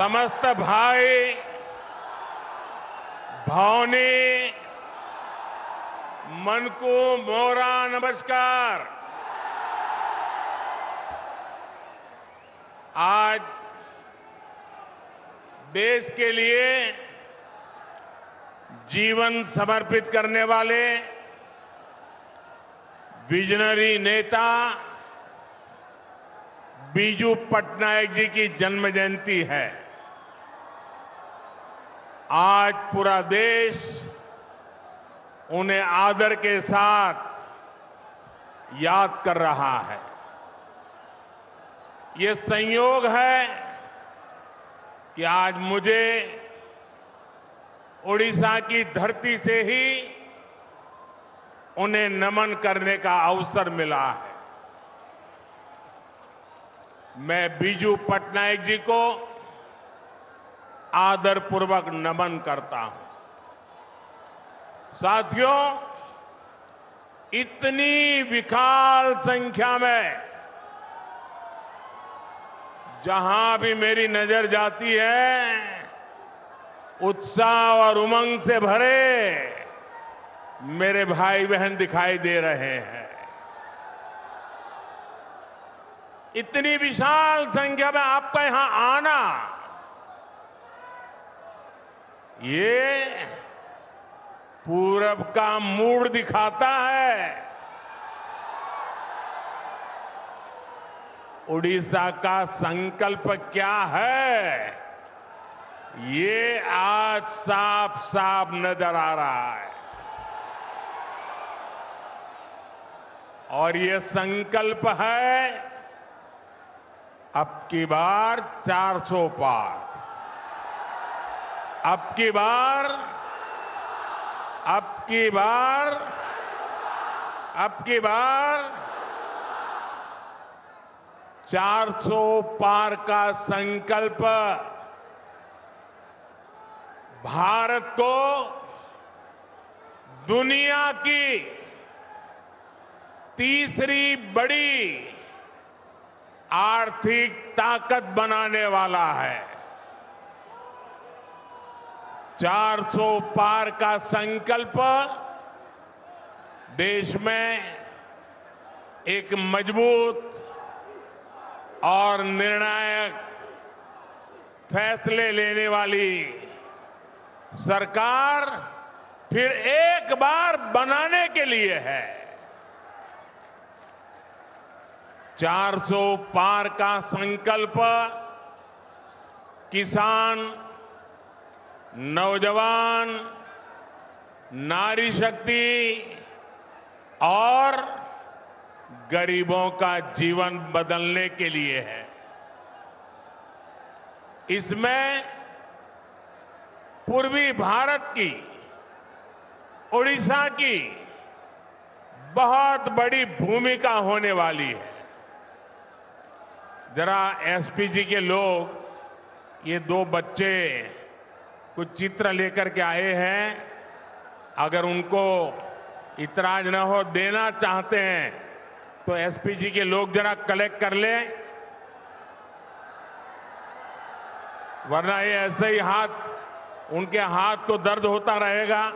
समस्त भाई भौनी मन को मोरा नमस्कार। आज देश के लिए जीवन समर्पित करने वाले विजनरी नेता बीजू पटनायक जी की जन्म जयंती है। आज पूरा देश उन्हें आदर के साथ याद कर रहा है। ये संयोग है कि आज मुझे ओडिशा की धरती से ही उन्हें नमन करने का अवसर मिला है। मैं बीजू पटनायक जी को आदरपूर्वक नमन करता हूं। साथियों, इतनी विशाल संख्या में जहां भी मेरी नजर जाती है, उत्साह और उमंग से भरे मेरे भाई बहन दिखाई दे रहे हैं। इतनी विशाल संख्या में आपका यहां आना, ये पूरब का मूड दिखाता है। उड़ीसा का संकल्प क्या है, ये आज साफ साफ नजर आ रहा है। और ये संकल्प है अब की बार 400 पार। अब की बार 400 पार का संकल्प भारत को दुनिया की तीसरी बड़ी आर्थिक ताकत बनाने वाला है। 400 पार का संकल्प देश में एक मजबूत और निर्णायक फैसले लेने वाली सरकार फिर एक बार बनाने के लिए है। 400 पार का संकल्प किसान, नौजवान, नारी शक्ति और गरीबों का जीवन बदलने के लिए है। इसमें पूर्वी भारत की, ओडिशा की बहुत बड़ी भूमिका होने वाली है। जरा एसपीजी के लोग, ये दो बच्चे कुछ चित्र लेकर के आए हैं, अगर उनको इतराज न हो, देना चाहते हैं तो एसपीजी के लोग जरा कलेक्ट कर लें, वरना ये ऐसे ही उनके हाथ को दर्द होता रहेगा।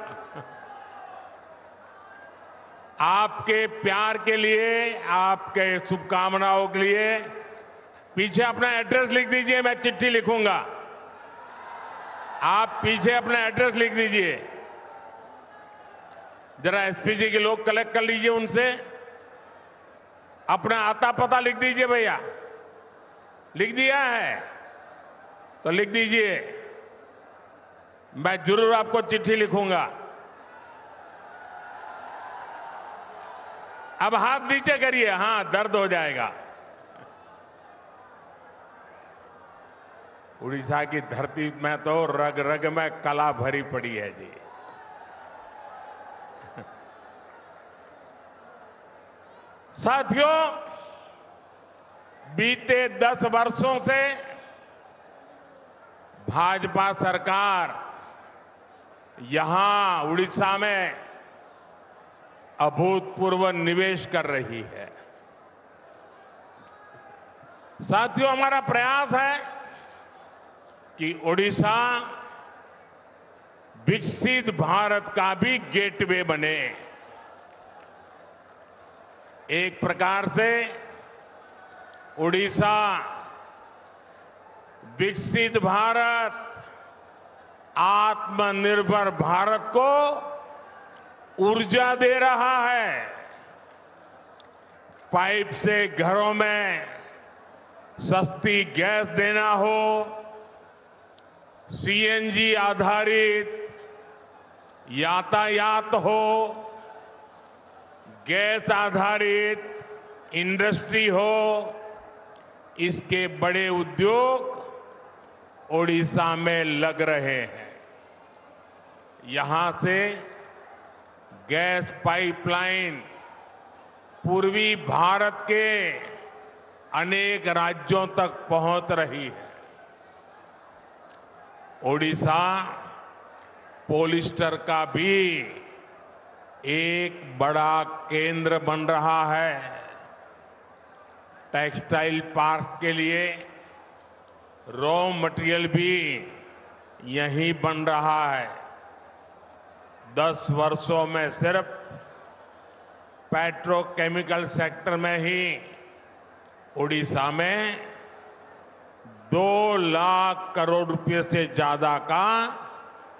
आपके प्यार के लिए, आपके शुभकामनाओं के लिए पीछे अपना एड्रेस लिख दीजिए, मैं चिट्ठी लिखूंगा। आप पीछे अपना एड्रेस लिख दीजिए। जरा एसपीजी के लोग कलेक्ट कर लीजिए, उनसे अपना आता पता लिख दीजिए। भैया लिख दिया है तो लिख दीजिए, मैं जरूर आपको चिट्ठी लिखूंगा। अब हाथ नीचे करिए, हां दर्द हो जाएगा। उड़ीसा की धरती में तो रग रग में कला भरी पड़ी है जी। साथियों, बीते 10 वर्षों से भाजपा सरकार यहां उड़ीसा में अभूतपूर्व निवेश कर रही है। साथियों, हमारा प्रयास है कि ओडिशा विकसित भारत का भी गेटवे बने। एक प्रकार से ओडिशा विकसित भारत, आत्मनिर्भर भारत को ऊर्जा दे रहा है। पाइप से घरों में सस्ती गैस देना हो, सीएनजी आधारित यातायात हो, गैस आधारित इंडस्ट्री हो, इसके बड़े उद्योग ओडिशा में लग रहे हैं। यहां से गैस पाइपलाइन पूर्वी भारत के अनेक राज्यों तक पहुंच रही है। ओडिशा पॉलिएस्टर का भी एक बड़ा केंद्र बन रहा है। टेक्सटाइल पार्क के लिए रॉ मटेरियल भी यहीं बन रहा है। 10 वर्षों में सिर्फ पेट्रोकेमिकल सेक्टर में ही ओडिशा में 2 लाख करोड़ रुपए से ज्यादा का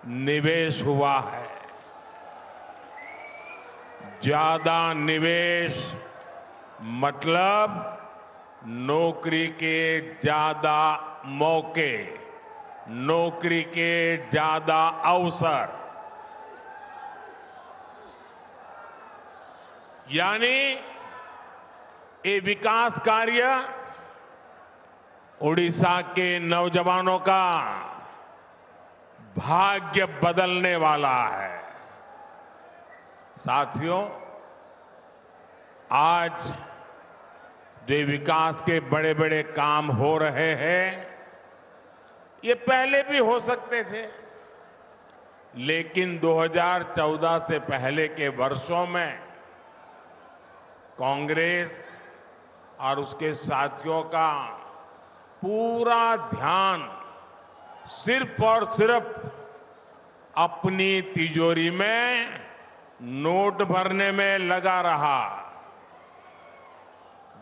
निवेश हुआ है। ज्यादा निवेश मतलब नौकरी के ज्यादा मौके, नौकरी के ज्यादा अवसर, यानी ये विकास कार्य ओडिशा के नौजवानों का भाग्य बदलने वाला है। साथियों, आज जो विकास के बड़े बड़े काम हो रहे हैं, ये पहले भी हो सकते थे, लेकिन 2014 से पहले के वर्षों में कांग्रेस और उसके साथियों का पूरा ध्यान सिर्फ और सिर्फ अपनी तिजोरी में नोट भरने में लगा रहा।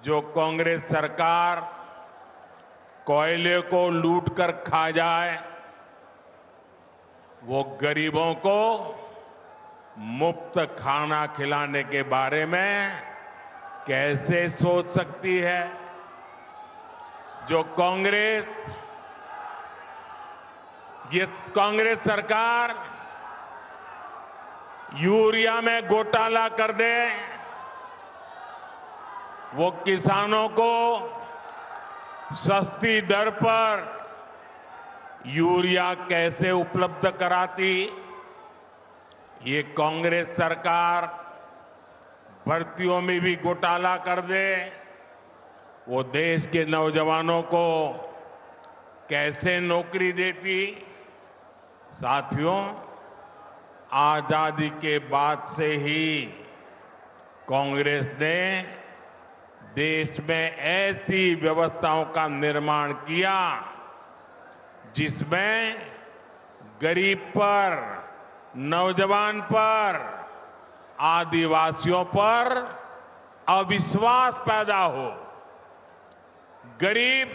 जो कांग्रेस सरकार कोयले को लूट कर खा जाए, वो गरीबों को मुफ्त खाना खिलाने के बारे में कैसे सोच सकती है? जो कांग्रेस सरकार यूरिया में घोटाला कर दे, वो किसानों को सस्ती दर पर यूरिया कैसे उपलब्ध कराती? ये कांग्रेस सरकार भर्तियों में भी घोटाला कर दे, वो देश के नौजवानों को कैसे नौकरी देती? साथियों, आजादी के बाद से ही कांग्रेस ने देश में ऐसी व्यवस्थाओं का निर्माण किया जिसमें गरीब पर, नौजवान पर, आदिवासियों पर अविश्वास पैदा हो। गरीब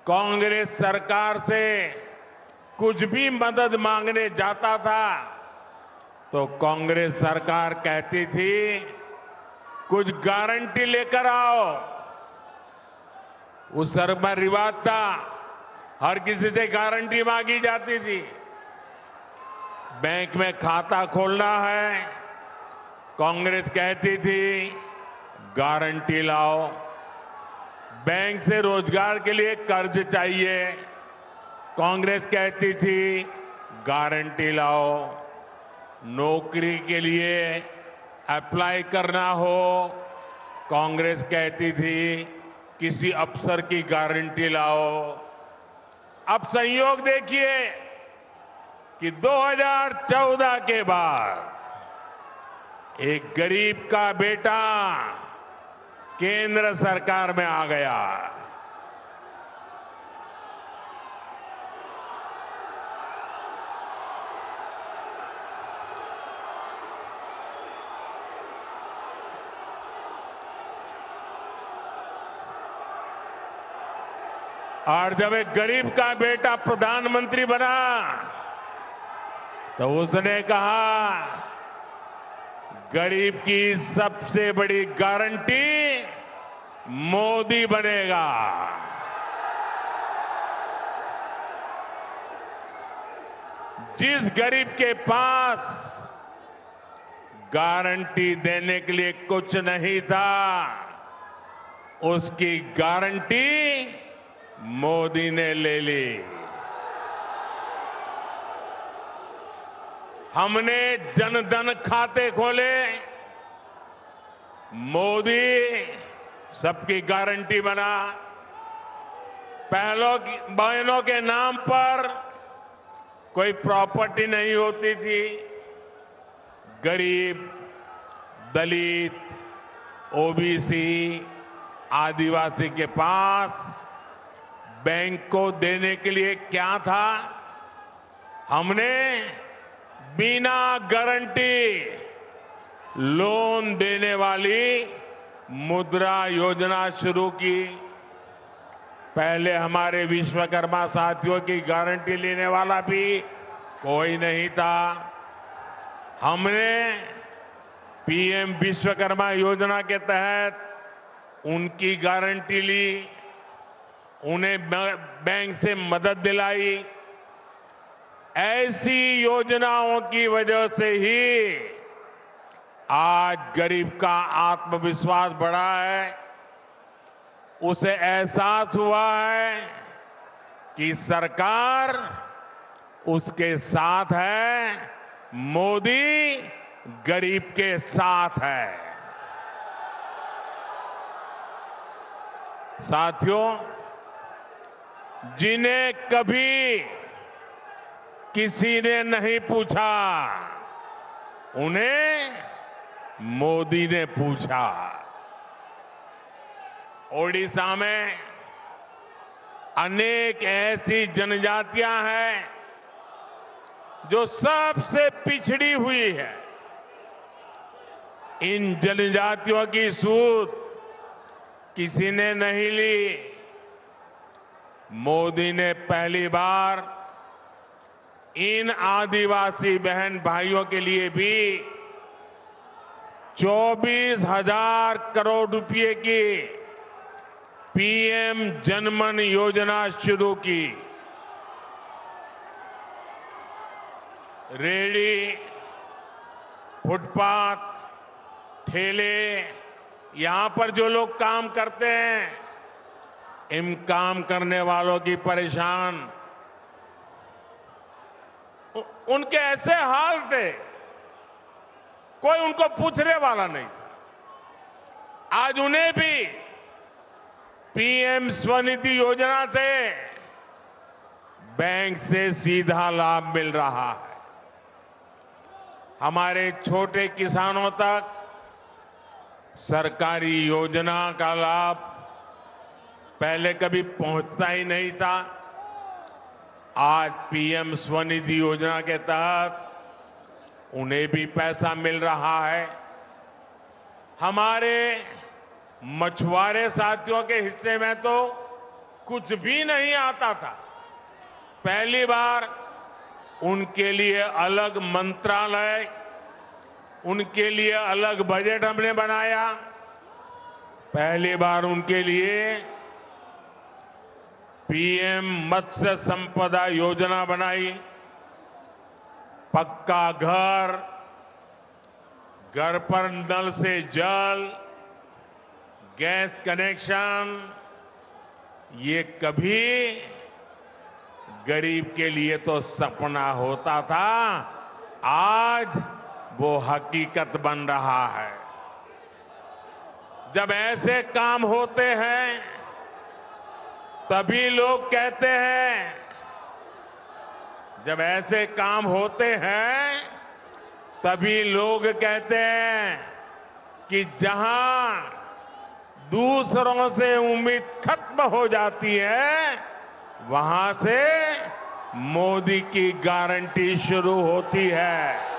कांग्रेस सरकार से कुछ भी मदद मांगने जाता था तो कांग्रेस सरकार कहती थी, कुछ गारंटी लेकर आओ। उस समय रिवाज था, हर किसी से गारंटी मांगी जाती थी। बैंक में खाता खोलना है, कांग्रेस कहती थी गारंटी लाओ। बैंक से रोजगार के लिए कर्ज चाहिए, कांग्रेस कहती थी गारंटी लाओ। नौकरी के लिए अप्लाई करना हो, कांग्रेस कहती थी किसी अफसर की गारंटी लाओ। अब संयोग देखिए कि 2014 के बाद एक गरीब का बेटा केंद्र सरकार में आ गया। और जब एक गरीब का बेटा प्रधानमंत्री बना तो उसने कहा गरीब की सबसे बड़ी गारंटी मोदी बनेगा। जिस गरीब के पास गारंटी देने के लिए कुछ नहीं था, उसकी गारंटी मोदी ने ले ली। हमने जनधन खाते खोले, मोदी सबकी गारंटी बना। बहनों के नाम पर कोई प्रॉपर्टी नहीं होती थी। गरीब, दलित, ओबीसी, आदिवासी के पास बैंक को देने के लिए क्या था? हमने बिना गारंटी लोन देने वाली मुद्रा योजना शुरू की। पहले हमारे विश्वकर्मा साथियों की गारंटी लेने वाला भी कोई नहीं था। हमने पीएम विश्वकर्मा योजना के तहत उनकी गारंटी ली, उन्हें बैंक से मदद दिलाई। ऐसी योजनाओं की वजह से ही आज गरीब का आत्मविश्वास बढ़ा है। उसे एहसास हुआ है कि सरकार उसके साथ है, मोदी गरीब के साथ है। साथियों, जिन्हें कभी किसी ने नहीं पूछा, उन्हें मोदी ने पूछा। ओडिशा में अनेक ऐसी जनजातियां हैं जो सबसे पिछड़ी हुई है। इन जनजातियों की सूध किसी ने नहीं ली। मोदी ने पहली बार इन आदिवासी बहन भाइयों के लिए भी 24,000 करोड़ रुपए की पीएम जनमन योजना शुरू की। रेहड़ी, फुटपाथ, ठेले, यहां पर जो लोग काम करते हैं, इन काम करने वालों की परेशान उनके ऐसे हाल थे, कोई उनको पूछने वाला नहीं था। आज उन्हें भी पीएम स्वनिधि योजना से बैंक से सीधा लाभ मिल रहा है। हमारे छोटे किसानों तक सरकारी योजना का लाभ पहले कभी पहुंचता ही नहीं था। आज पीएम स्वनिधि योजना के तहत उन्हें भी पैसा मिल रहा है। हमारे मछुआरे साथियों के हिस्से में तो कुछ भी नहीं आता था। पहली बार उनके लिए अलग मंत्रालय, उनके लिए अलग बजट हमने बनाया। पहली बार उनके लिए पीएम मत्स्य संपदा योजना बनाई। पक्का घर, घर पर नल से जल, गैस कनेक्शन, ये कभी गरीब के लिए तो सपना होता था, आज वो हकीकत बन रहा है। जब ऐसे काम होते हैं तभी लोग कहते हैं, जब ऐसे काम होते हैं तभी लोग कहते हैं कि जहां दूसरों से उम्मीद खत्म हो जाती है, वहां से मोदी की गारंटी शुरू होती है।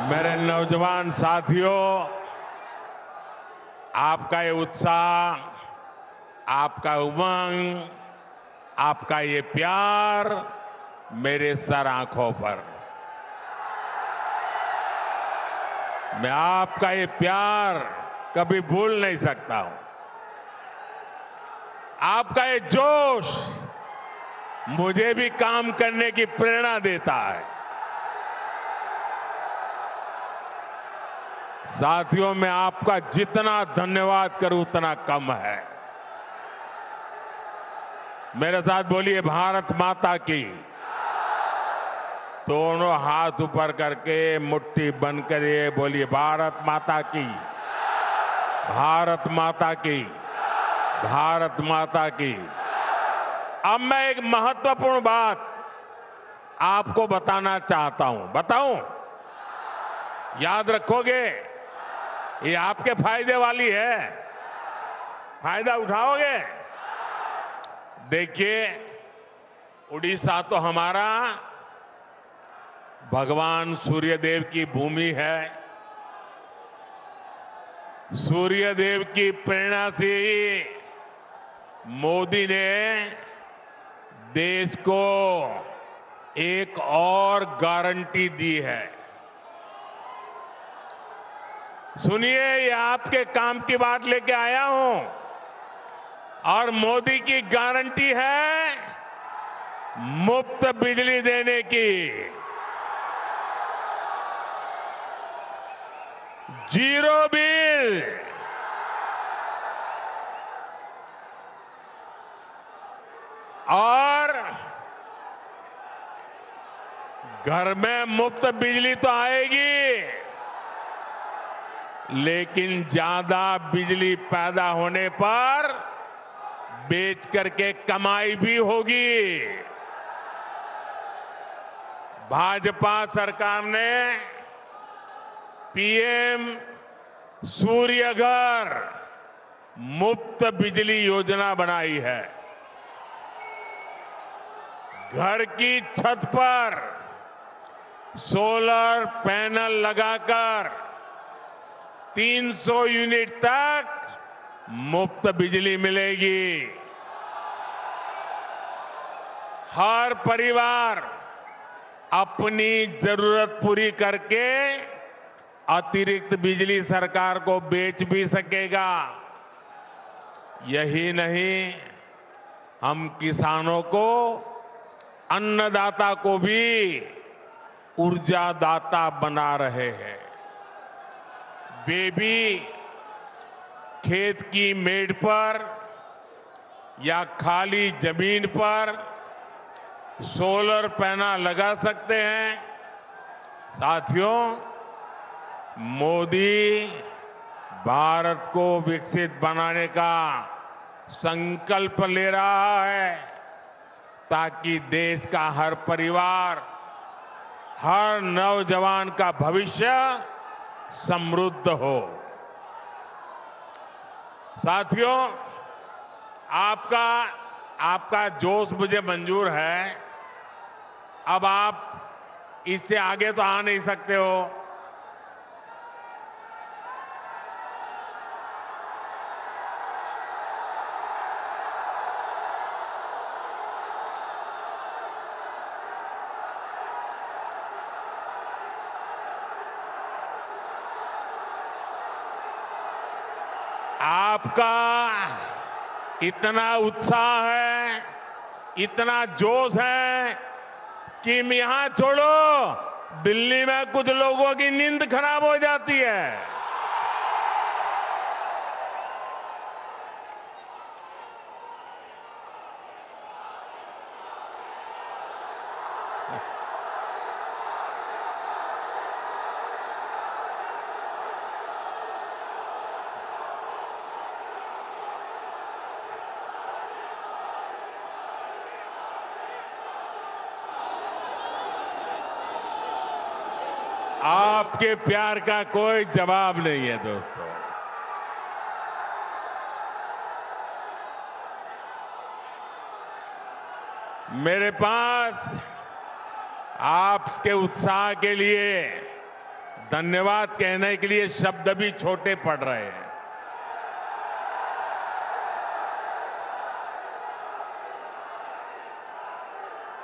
मेरे नौजवान साथियों, आपका ये उत्साह, आपका उमंग, आपका ये प्यार मेरे सर आंखों पर। मैं आपका ये प्यार कभी भूल नहीं सकता हूं। आपका ये जोश मुझे भी काम करने की प्रेरणा देता है। साथियों, मैं आपका जितना धन्यवाद करूं उतना कम है। मेरे साथ बोलिए भारत माता की। दोनों हाथ ऊपर करके मुट्ठी बंद करिए, बोलिए भारत माता की, भारत माता की, भारत माता की। अब मैं एक महत्वपूर्ण बात आपको बताना चाहता हूं। बताऊं? याद रखोगे? ये आपके फायदे वाली है। फायदा उठाओगे? देखिए, उड़ीसा तो हमारा भगवान सूर्यदेव की भूमि है। सूर्यदेव की प्रेरणा से ही मोदी ने देश को एक और गारंटी दी है। सुनिए, ये आपके काम की बात लेके आया हूं और मोदी की गारंटी है मुफ्त बिजली देने की, जीरो बिल। और घर में मुफ्त बिजली तो आएगी, लेकिन ज्यादा बिजली पैदा होने पर बेच करके कमाई भी होगी। भाजपा सरकार ने पीएम सूर्य घर मुफ्त बिजली योजना बनाई है। घर की छत पर सोलर पैनल लगाकर 300 यूनिट तक मुफ्त बिजली मिलेगी। हर परिवार अपनी जरूरत पूरी करके अतिरिक्त बिजली सरकार को बेच भी सकेगा। यही नहीं, हम किसानों को, अन्नदाता को भी ऊर्जादाता बना रहे हैं। वे भी खेत की मेड़ पर या खाली जमीन पर सोलर पैनल लगा सकते हैं। साथियों, मोदी भारत को विकसित बनाने का संकल्प ले रहा है ताकि देश का हर परिवार, हर नौजवान का भविष्य समृद्ध हो। साथियों, आपका जोश मुझे मंजूर है। अब आप इससे आगे तो आ नहीं सकते हो। आपका इतना उत्साह है, इतना जोश है कि यहां छोड़ो, दिल्ली में कुछ लोगों की नींद खराब हो जाती है। आपके प्यार का कोई जवाब नहीं है दोस्तों। मेरे पास आपके उत्साह के लिए धन्यवाद कहने के लिए शब्द भी छोटे पड़ रहे हैं।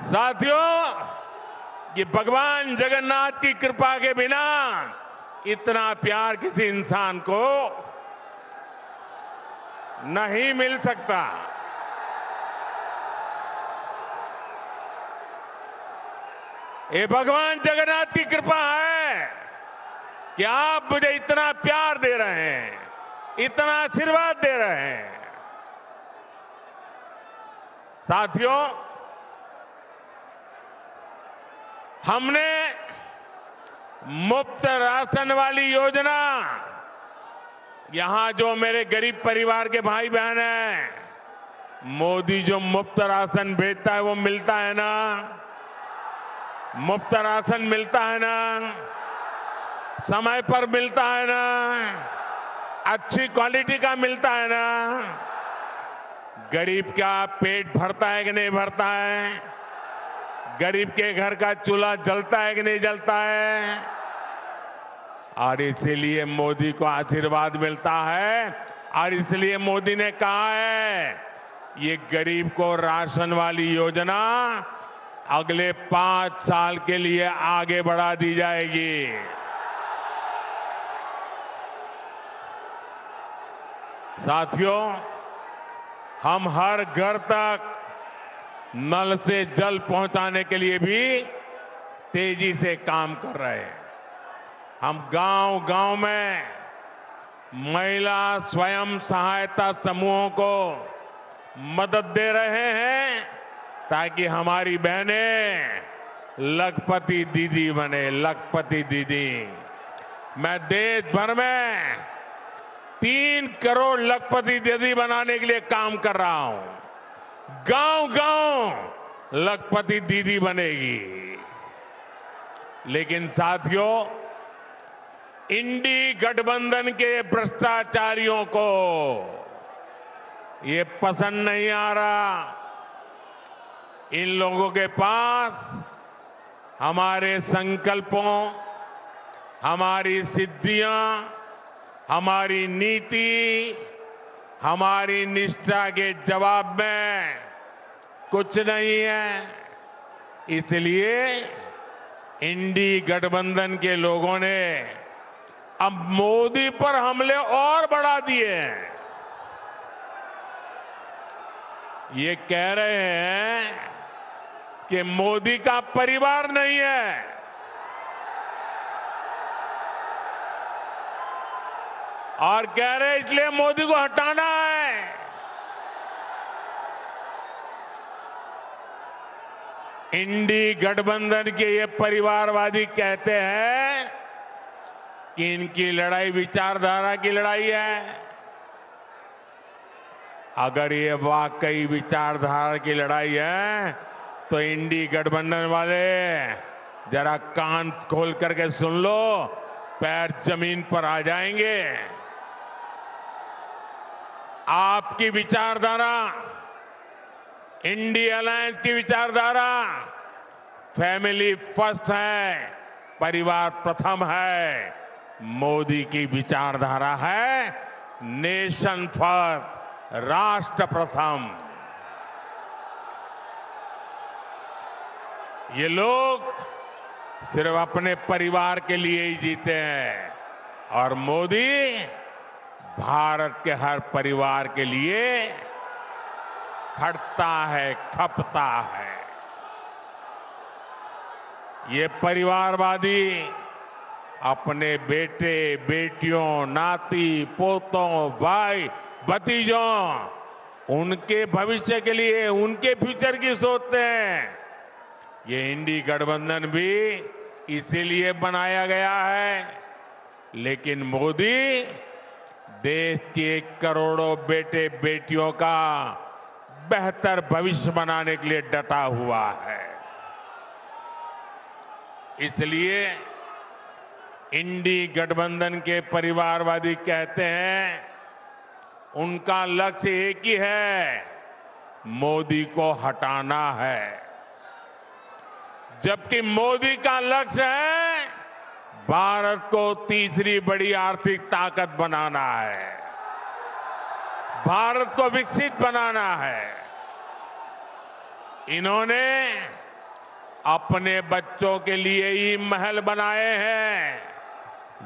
साथियों, ये भगवान जगन्नाथ की कृपा के बिना इतना प्यार किसी इंसान को नहीं मिल सकता। ये भगवान जगन्नाथ की कृपा है कि आप मुझे इतना प्यार दे रहे हैं, इतना आशीर्वाद दे रहे हैं। साथियों, हमने मुफ्त राशन वाली योजना, यहां जो मेरे गरीब परिवार के भाई बहन हैं, मोदी जो मुफ्त राशन भेजता है वो मिलता है ना? मुफ्त राशन मिलता है ना? समय पर मिलता है ना? अच्छी क्वालिटी का मिलता है ना? गरीब का पेट भरता है कि नहीं भरता है? गरीब के घर का चूल्हा जलता है कि नहीं जलता है? और इसीलिए मोदी को आशीर्वाद मिलता है और इसलिए मोदी ने कहा है ये गरीब को राशन वाली योजना अगले 5 साल के लिए आगे बढ़ा दी जाएगी। साथियों, हम हर घर तक नल से जल पहुंचाने के लिए भी तेजी से काम कर रहे हैं। हम गांव-गांव में महिला स्वयं सहायता समूहों को मदद दे रहे हैं ताकि हमारी बहनें लखपति दीदी बने, लखपति दीदी। मैं देश भर में 3 करोड़ लखपति दीदी बनाने के लिए काम कर रहा हूं। गांव-गांव लखपति दीदी बनेगी। लेकिन साथियों, इंडी गठबंधन के भ्रष्टाचारियों को ये पसंद नहीं आ रहा। इन लोगों के पास हमारे संकल्पों, हमारी सिद्धियां, हमारी नीति, हमारी निष्ठा के जवाब में कुछ नहीं है। इसलिए इंडी गठबंधन के लोगों ने अब मोदी पर हमले और बढ़ा दिए हैं। ये कह रहे हैं कि मोदी का परिवार नहीं है, और कह रहे हैं इसलिए मोदी को हटाना है। इंडी गठबंधन के ये परिवारवादी कहते हैं कि इनकी लड़ाई विचारधारा की लड़ाई है। अगर ये वाकई विचारधारा की लड़ाई है तो इंडी गठबंधन वाले जरा कान खोल करके सुन लो, पैर जमीन पर आ जाएंगे। आपकी विचारधारा, इंडी अलायंस की विचारधारा फैमिली फर्स्ट है, परिवार प्रथम है। मोदी की विचारधारा है नेशन फर्स्ट, राष्ट्र प्रथम। ये लोग सिर्फ अपने परिवार के लिए ही जीते हैं और मोदी भारत के हर परिवार के लिए खटता है, खपता है। ये परिवारवादी अपने बेटे, बेटियों, नाती, पोतों, भाई, भतीजों, उनके भविष्य के लिए, उनके फ्यूचर की सोचते हैं। ये इंडी गठबंधन भी इसीलिए बनाया गया है। लेकिन मोदी देश के करोड़ों बेटे बेटियों का बेहतर भविष्य बनाने के लिए डटा हुआ है। इसलिए इंडी गठबंधन के परिवारवादी कहते हैं उनका लक्ष्य एक ही है, मोदी को हटाना है। जबकि मोदी का लक्ष्य है भारत को तीसरी बड़ी आर्थिक ताकत बनाना है, भारत को विकसित बनाना है। इन्होंने अपने बच्चों के लिए ही महल बनाए हैं,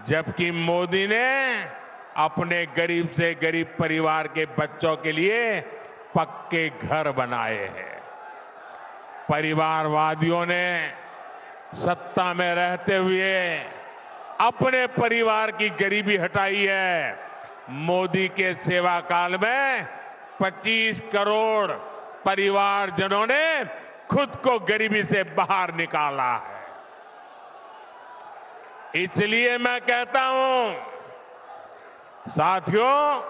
जबकि मोदी ने अपने गरीब से गरीब परिवार के बच्चों के लिए पक्के घर बनाए हैं। परिवारवादियों ने सत्ता में रहते हुए अपने परिवार की गरीबी हटाई है। मोदी के सेवा काल में 25 करोड़ परिवारजनों ने खुद को गरीबी से बाहर निकाला है। इसलिए मैं कहता हूं साथियों,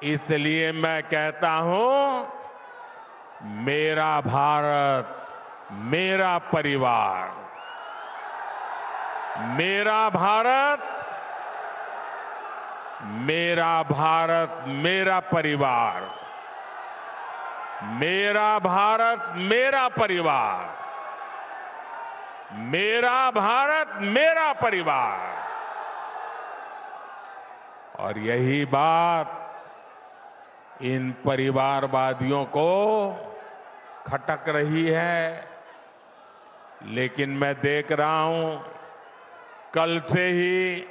इसलिए मैं कहता हूं, मेरा भारत, मेरा परिवार, मेरा भारत, मेरा भारत, मेरा परिवार, मेरा भारत, मेरा परिवार, मेरा भारत, मेरा परिवार। और यही बात इन परिवारवादियों को खटक रही है। लेकिन मैं देख रहा हूं, कल से ही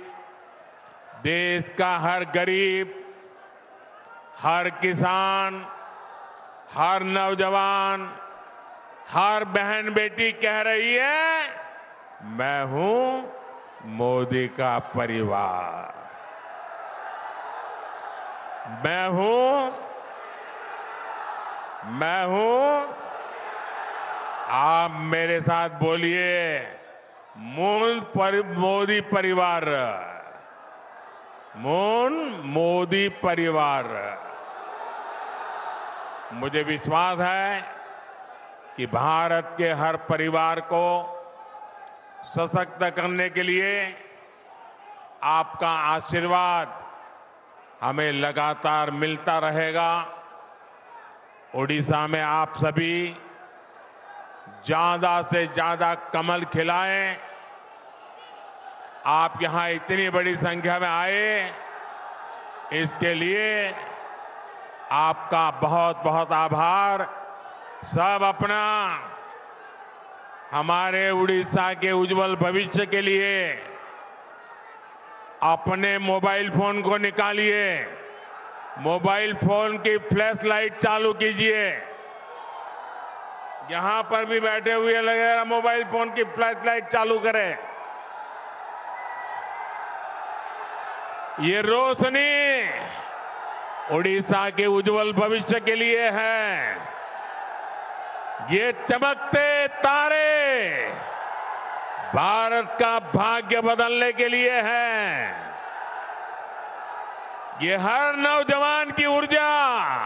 देश का हर गरीब, हर किसान, हर नौजवान, हर बहन बेटी कह रही है, मैं हूं मोदी का परिवार, मैं हूं। आप मेरे साथ बोलिए, मोदी परिवार, मोदी परिवार। मुझे विश्वास है कि भारत के हर परिवार को सशक्त करने के लिए आपका आशीर्वाद हमें लगातार मिलता रहेगा। ओडिशा में आप सभी ज्यादा से ज्यादा कमल खिलाएं। आप यहां इतनी बड़ी संख्या में आए, इसके लिए आपका बहुत बहुत आभार। सब अपना, हमारे उड़ीसा के उज्जवल भविष्य के लिए अपने मोबाइल फोन को निकालिए, मोबाइल फोन की फ्लैश लाइट चालू कीजिए। यहां पर भी बैठे हुए लगेगा, मोबाइल फोन की फ्लैश लाइट चालू करें। ये रोशनी उड़ीसा के उज्जवल भविष्य के लिए है। ये चमकते तारे भारत का भाग्य बदलने के लिए हैं। ये हर नौजवान की ऊर्जा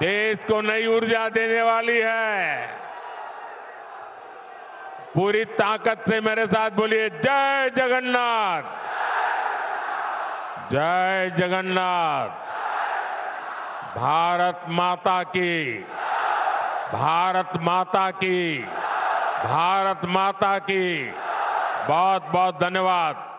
देश को नई ऊर्जा देने वाली है। पूरी ताकत से मेरे साथ बोलिए, जय जगन्नाथ, जय जगन्नाथ। भारत माता की, भारत माता की, भारत माता की। बहुत बहुत धन्यवाद।